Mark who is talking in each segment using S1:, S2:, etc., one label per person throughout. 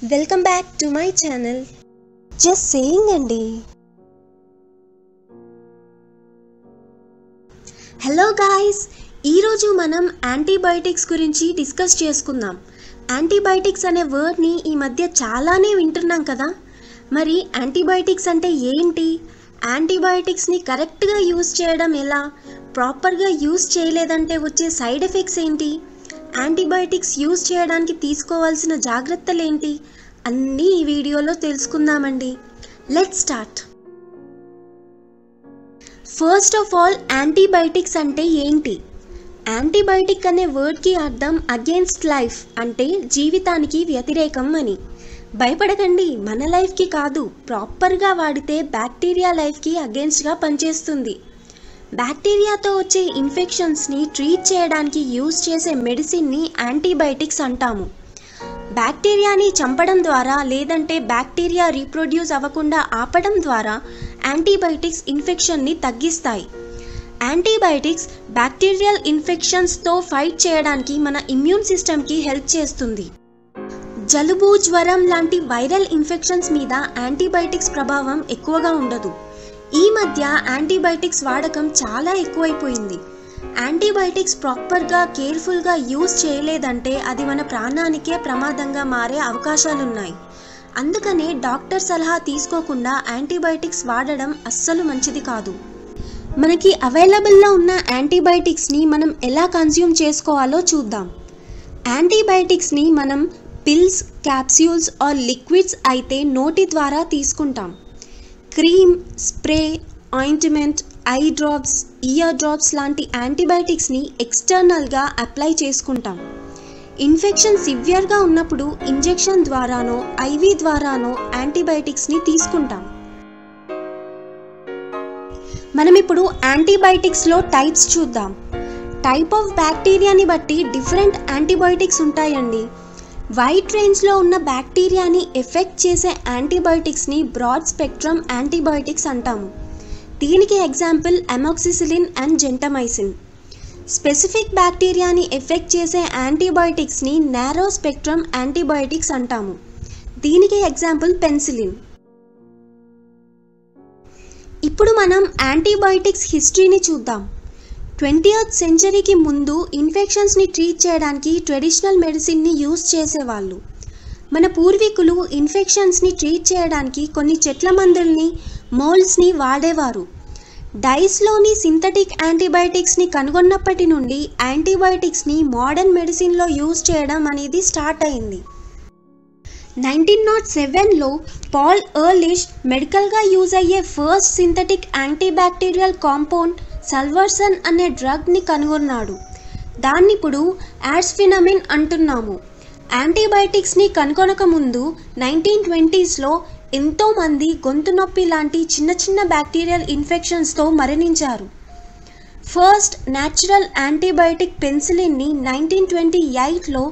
S1: Welcome back to my channel. Just saying అండి. Hello guys, ఈరోజు మనం యాంటీబయాటిక్స్ గురించి డిస్కస్ చేసుకుందాం. యాంటీబయాటిక్స్ అనే వర్డ్ని ఈ మధ్య చాలానే వింటున్నాం కదా. మరి యాంటీబయాటిక్స్ అంటే ఏంటి, యాంటీబయాటిక్స్ని కరెక్ట్గా యూజ్ చేయడం ఎలా, ప్రాపర్గా యూజ్ చేయలేదంటే వచ్చే సైడ్ ఎఫెక్ట్స్ ఏంటి, యాంటీబయాటిక్స్ యూజ్ చేయడానికి తీసుకోవాల్సిన జాగ్రత్తలు ఏంటి అన్నీ ఈ వీడియోలో తెలుసుకుందామండి. Let's start. First of all, antibiotics అంటే ఏంటి? యాంటీబయాటిక్ అనే వర్డ్కి అర్థం అగేన్స్ట్ లైఫ్, అంటే జీవితానికి వ్యతిరేకం అని. భయపడకండి, మన లైఫ్కి కాదు, ప్రాపర్గా వాడితే బ్యాక్టీరియా లైఫ్కి అగేన్స్ట్గా పనిచేస్తుంది. బ్యాక్టీరియాతో వచ్చే ఇన్ఫెక్షన్స్ని ట్రీట్ చేయడానికి యూజ్ చేసే మెడిసిన్ని యాంటీబయాటిక్స్ అంటాము. బ్యాక్టీరియాని చంపడం ద్వారా లేదంటే బ్యాక్టీరియా రీప్రొడ్యూస్ అవ్వకుండా ఆపడం ద్వారా యాంటీబయాటిక్స్ ఇన్ఫెక్షన్ని తగ్గిస్తాయి. యాంటీబయాటిక్స్ బ్యాక్టీరియల్ ఇన్ఫెక్షన్స్తో ఫైట్ చేయడానికి మన ఇమ్యూన్ సిస్టమ్కి హెల్ప్ చేస్తుంది. జలుబు, జ్వరం లాంటి వైరల్ ఇన్ఫెక్షన్స్ మీద యాంటీబయాటిక్స్ ప్రభావం ఎక్కువగా ఉండదు. ఈ మధ్య యాంటీబయాటిక్స్ వాడకం చాలా ఎక్కువైపోయింది. యాంటీబయాటిక్స్ ప్రాపర్గా కేర్ఫుల్గా యూజ్ చేయలేదంటే అది మన ప్రాణానికే ప్రమాదంగా మారే అవకాశాలున్నాయి. అందుకనే డాక్టర్ సలహా తీసుకోకుండా యాంటీబయాటిక్స్ వాడడం అస్సలు మంచిది కాదు. మనకి అవైలబుల్లో ఉన్న యాంటీబయాటిక్స్ని మనం ఎలా కన్జ్యూమ్ చేసుకోవాలో చూద్దాం. యాంటీబయాటిక్స్ని మనం పిల్స్, క్యాప్సూల్స్ ఆర్ లిక్విడ్స్ అయితే నోటి ద్వారా తీసుకుంటాం. Cream, spray, ointment, eye drops, ear drops లాంటి యాంటీబయాటిక్స్ని ఎక్స్టర్నల్గా అప్లై చేసుకుంటాం. ఇన్ఫెక్షన్ సివియర్గా ఉన్నప్పుడు ఇంజెక్షన్ ద్వారానో ఐవీ ద్వారానో యాంటీబయాటిక్స్ని తీసుకుంటాం. మనం ఇప్పుడు యాంటీబయాటిక్స్లో టైప్స్ చూద్దాం. టైప్ ఆఫ్ బ్యాక్టీరియాని బట్టి డిఫరెంట్ యాంటీబయాటిక్స్ ఉంటాయండి. వైడ్ రేంజ్లో ఉన్న బ్యాక్టీరియాని ఎఫెక్ట్ చేసే యాంటీబయాటిక్స్ని బ్రాడ్ స్పెక్ట్రమ్ యాంటీబయాటిక్స్ అంటాము. దీనికి example amoxicillin and gentamicin. Specific బ్యాక్టీరియాని ఎఫెక్ట్ చేసే యాంటీబయాటిక్స్ని నారో స్పెక్ట్రమ్ యాంటీబయాటిక్స్ అంటాము. దీనికి ఎగ్జాంపుల్ పెన్సిలిన్. ఇప్పుడు మనం యాంటీబయాటిక్స్ హిస్టరీని చూద్దాం. 20th సెంచరీకి ముందు ఇన్ఫెక్షన్స్ని ట్రీట్ చేయడానికి ట్రెడిషనల్ మెడిసిన్ని యూజ్ చేసేవాళ్ళు. మన పూర్వీకులు ఇన్ఫెక్షన్స్ని ట్రీట్ చేయడానికి కొన్ని చెట్ల మందుల్ని, మోల్డ్స్ని వాడేవారు. డైస్లోని సింథటిక్ యాంటీబయాటిక్స్ని కనుగొన్నప్పటి నుండి యాంటీబయాటిక్స్ని మోడర్న్ మెడిసిన్లో యూజ్ చేయడం అనేది స్టార్ట్ అయింది. 1907లో పాల్ ఎర్లిష్ మెడికల్గా యూజ్ అయ్యే ఫస్ట్ సింథటిక్ యాంటీబ్యాక్టీరియల్ కాంపౌండ్ సల్వర్సన్ అనే డ్రగ్ని కనుగొన్నాడు. దాన్ని ఇప్పుడు యాస్ఫినమిన్ అంటున్నాము. యాంటీబయాటిక్స్ని కనుగొనక ముందు 1920sలో ఎంతోమంది గొంతు నొప్పి లాంటి చిన్న చిన్న బ్యాక్టీరియల్ ఇన్ఫెక్షన్స్తో మరణించారు. ఫస్ట్ న్యాచురల్ యాంటీబయాటిక్ పెన్సిలిన్ని 1928లో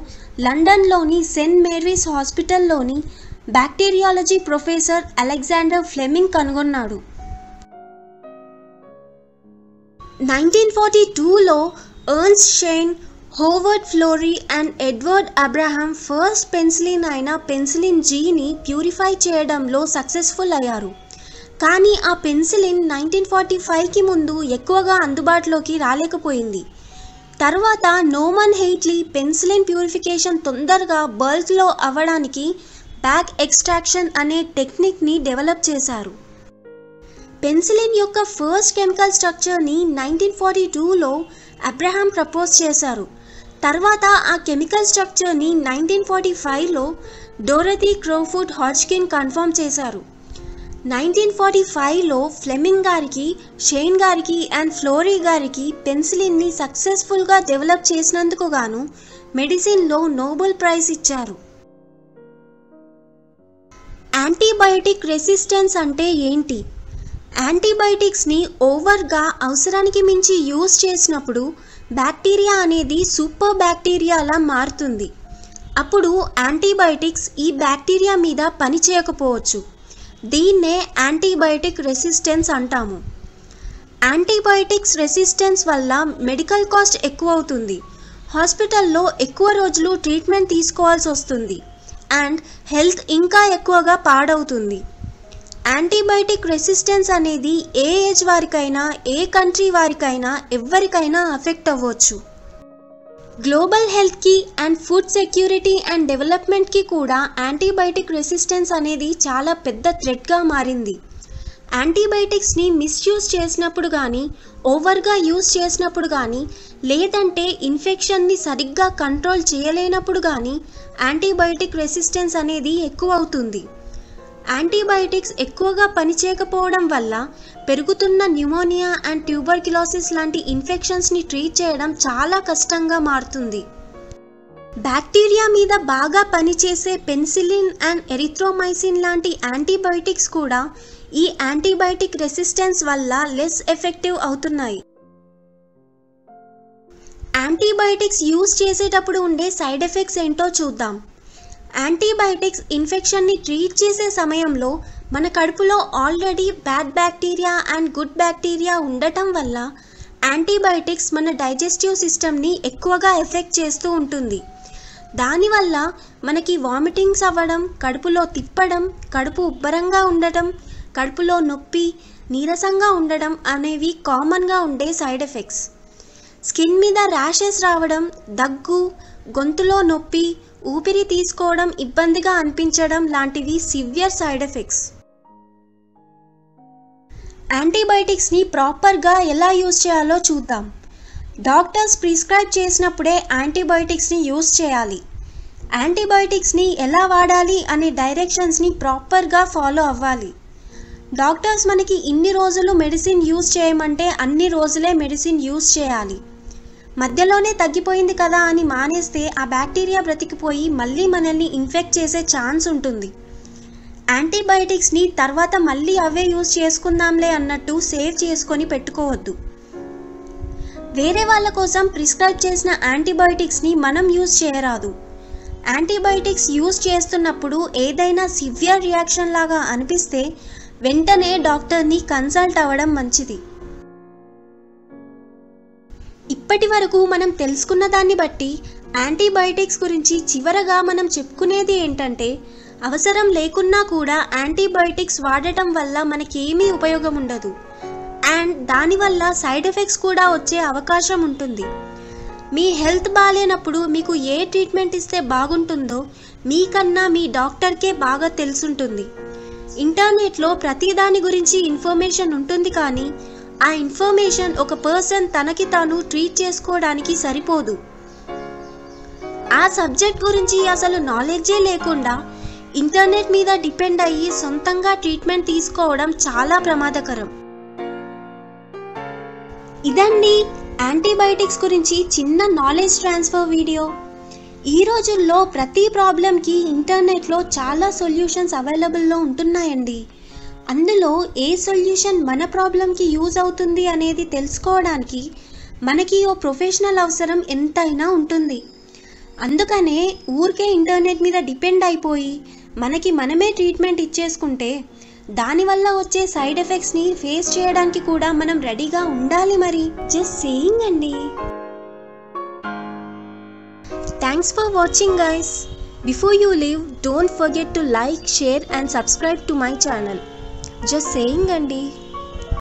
S1: లండన్లోని సెయింట్ మేరీస్ హాస్పిటల్లోని బ్యాక్టీరియాలజీ ప్రొఫెసర్ అలెగ్జాండర్ ఫ్లెమింగ్ కనుగొన్నాడు. 1942లో Ernst Chain, Howard Florey and Edward Abraham first penicillin అయిన పెన్సిలిన్ జీని ప్యూరిఫై చేయడంలో సక్సెస్ఫుల్ అయ్యారు. కానీ ఆ పెన్సిలిన్ 1945కి ముందు ఎక్కువగా అందుబాటులోకి రాలేకపోయింది. తర్వాత నోమన్ హెయిట్లీ పెన్సిలిన్ ప్యూరిఫికేషన్ తొందరగా బల్క్లో అవ్వడానికి బ్యాక్ ఎక్స్ట్రాక్షన్ అనే టెక్నిక్ని డెవలప్ చేశారు. పెన్సిలిన్ యొక్క ఫస్ట్ కెమికల్ స్ట్రక్చర్ని 1942లో అబ్రహాం ప్రపోజ్ చేశారు. తర్వాత ఆ కెమికల్ స్ట్రక్చర్ని 1945లో డోరథీ క్రోఫుడ్ హాడ్జ్కిన్ కన్ఫర్మ్ చేశారు. 1945లో ఫ్లెమింగ్ గారికి, షెయిన్ గారికి అండ్ ఫ్లోరీ గారికి పెన్సిలిన్ని సక్సెస్ఫుల్గా డెవలప్ చేసినందుకు గాను మెడిసిన్లో నోబెల్ ప్రైజ్ ఇచ్చారు. యాంటీబయాటిక్ రెసిస్టెన్స్ అంటే ఏంటి? యాంటీబయాటిక్స్ని ఓవర్గా అవసరానికి మించి యూజ్ చేసినప్పుడు బ్యాక్టీరియా అనేది సూపర్ బ్యాక్టీరియాలా మారుతుంది. అప్పుడు యాంటీబయాటిక్స్ ఈ బ్యాక్టీరియా మీద పనిచేయకపోవచ్చు. దీన్నే యాంటీబయాటిక్ రెసిస్టెన్స్ అంటాము. యాంటీబయాటిక్స్ రెసిస్టెన్స్ వల్ల మెడికల్ కాస్ట్ ఎక్కువ అవుతుంది. హాస్పిటల్లో ఎక్కువ రోజులు ట్రీట్మెంట్ తీసుకోవాల్సి వస్తుంది. అండ్ హెల్త్ ఇంకా ఎక్కువగా పాడవుతుంది. యాంటీబయాటిక్ రెసిస్టెన్స్ అనేది ఏ ఏజ్ వారికైనా, ఏ కంట్రీ వారికైనా, ఎవరికైనా అఫెక్ట్ అవ్వచ్చు. గ్లోబల్ హెల్త్కి అండ్ ఫుడ్ సెక్యూరిటీ అండ్ డెవలప్మెంట్కి కూడా యాంటీబయాటిక్ రెసిస్టెన్స్ అనేది చాలా పెద్ద థ్రెట్గా మారింది. యాంటీబయాటిక్స్ని మిస్యూజ్ చేసినప్పుడు కానీ, ఓవర్గా యూజ్ చేసినప్పుడు కానీ, లేదంటే ఇన్ఫెక్షన్ని సరిగ్గా కంట్రోల్ చేయలేనప్పుడు కానీ యాంటీబయాటిక్ రెసిస్టెన్స్ అనేది ఎక్కువ అవుతుంది. యాంటీబయాటిక్స్ ఎక్కువగా పనిచేయకపోవడం వల్ల పెరుగుతున్న న్యూమోనియా అండ్ ట్యూబర్క్యులోసిస్ లాంటి ఇన్ఫెక్షన్స్ని ట్రీట్ చేయడం చాలా కష్టంగా మారుతుంది. బ్యాక్టీరియా మీద బాగా పనిచేసే పెన్సిలిన్ అండ్ ఎరిథ్రోమైసిన్ లాంటి యాంటీబయాటిక్స్ కూడా ఈ యాంటీబయాటిక్ రెసిస్టెన్స్ వల్ల లెస్ ఎఫెక్టివ్ అవుతున్నాయి. యాంటీబయాటిక్స్ యూజ్ చేసేటప్పుడు ఉండే సైడ్ ఎఫెక్ట్స్ ఏంటో చూద్దాం. యాంటీబయాటిక్స్ ఇన్ఫెక్షన్ని ట్రీట్ చేసే సమయంలో మన కడుపులో already bad bacteria and good bacteria ఉండటం వల్ల యాంటీబయాటిక్స్ మన డైజెస్టివ్ సిస్టమ్ని ఎక్కువగా ఎఫెక్ట్ చేస్తూ ఉంటుంది. దానివల్ల మనకి వామిటింగ్స్ అవ్వడం, కడుపులో తిప్పడం, కడుపు ఉబ్బరంగా ఉండటం, కడుపులో నొప్పి, నీరసంగా ఉండడం అనేవి కామన్గా ఉండే సైడ్ ఎఫెక్ట్స్. స్కిన్ మీద ర్యాషెస్ రావడం, దగ్గు, గొంతులో నొప్పి, ఊపిరి తీసుకోవడం ఇబ్బందిగా అనిపించడం లాంటివి సివియర్ సైడ్ ఎఫెక్ట్స్. యాంటీబయాటిక్స్ని ప్రాపర్గా ఎలా యూజ్ చేయాలో చూద్దాం. డాక్టర్స్ ప్రిస్క్రైబ్ చేసినప్పుడే యాంటీబయాటిక్స్ని యూజ్ చేయాలి. యాంటీబయాటిక్స్ని ఎలా వాడాలి అనే డైరెక్షన్స్ని ప్రాపర్గా ఫాలో అవ్వాలి. డాక్టర్స్ మనకి ఇన్ని రోజులు మెడిసిన్ యూజ్ చేయమంటే అన్ని రోజులే మెడిసిన్ యూజ్ చేయాలి. మధ్యలోనే తగ్గిపోయింది కదా అని మానేస్తే ఆ బ్యాక్టీరియా బ్రతికిపోయి మళ్ళీ మనల్ని ఇన్ఫెక్ట్ చేసే ఛాన్స్ ఉంటుంది. యాంటీబయాటిక్స్ని తర్వాత మళ్ళీ అవే యూజ్ చేసుకుందాంలే అన్నట్టు సేవ్ చేసుకొని పెట్టుకోవద్దు. వేరే వాళ్ళ కోసం ప్రిస్క్రైబ్ చేసిన యాంటీబయాటిక్స్ని మనం యూజ్ చేయరాదు. యాంటీబయాటిక్స్ యూజ్ చేస్తున్నప్పుడు ఏదైనా సివియర్ రియాక్షన్ లాగా అనిపిస్తే వెంటనే డాక్టర్ని కన్సల్ట్ అవ్వడం మంచిది. ఇప్పటి వరకు మనం తెలుసుకున్న దాన్ని బట్టి యాంటీబయాటిక్స్ గురించి చివరగా మనం చెప్పుకునేది ఏంటంటే, అవసరం లేకున్నా కూడా యాంటీబయాటిక్స్ వాడటం వల్ల మనకేమీ ఉపయోగం ఉండదు అండ్ దానివల్ల సైడ్ ఎఫెక్ట్స్ కూడా వచ్చే అవకాశం ఉంటుంది. మీ హెల్త్ బాగాలేనప్పుడు మీకు ఏ ట్రీట్మెంట్ ఇస్తే బాగుంటుందో మీకన్నా మీ డాక్టర్కే బాగా తెలుసుంటుంది. ఇంటర్నెట్లో ప్రతి దాని గురించి ఇన్ఫర్మేషన్ ఉంటుంది, కానీ ఆ ఇన్ఫర్మేషన్ ఒక పర్సన్ తనకి తాను ట్రీట్ చేసుకోవడానికి సరిపోదు. ఆ సబ్జెక్ట్ గురించి అసలు నాలెడ్జే లేకుండా ఇంటర్నెట్ మీద డిపెండ్ అయ్యి సొంతంగా ట్రీట్మెంట్ తీసుకోవడం చాలా ప్రమాదకరం. ఇదండి యాంటీబయాటిక్స్ గురించి చిన్న నాలెడ్జ్ ట్రాన్స్ఫర్ వీడియో. ఈ రోజుల్లో ప్రతి ప్రాబ్లంకి ఇంటర్నెట్లో చాలా సొల్యూషన్స్ అవైలబుల్లో ఉంటున్నాయండి. అందులో ఏ సొల్యూషన్ మన ప్రాబ్లంకి యూజ్ అవుతుంది అనేది తెలుసుకోవడానికి మనకి ఓ ప్రొఫెషనల్ అవసరం ఎంతైనా ఉంటుంది. అందుకనే ఊరికే ఇంటర్నెట్ మీద డిపెండ్ అయిపోయి మనకి మనమే ట్రీట్మెంట్ ఇచ్చేసుకుంటే దానివల్ల వచ్చే సైడ్ ఎఫెక్ట్స్ని ఫేస్ చేయడానికి కూడా మనం రెడీగా ఉండాలి. మరి జస్ట్ సేయింగ్ అండి. Thanks for watching guys. Before you leave, don't forget to like, share and subscribe to my channel. Just saying, Andy.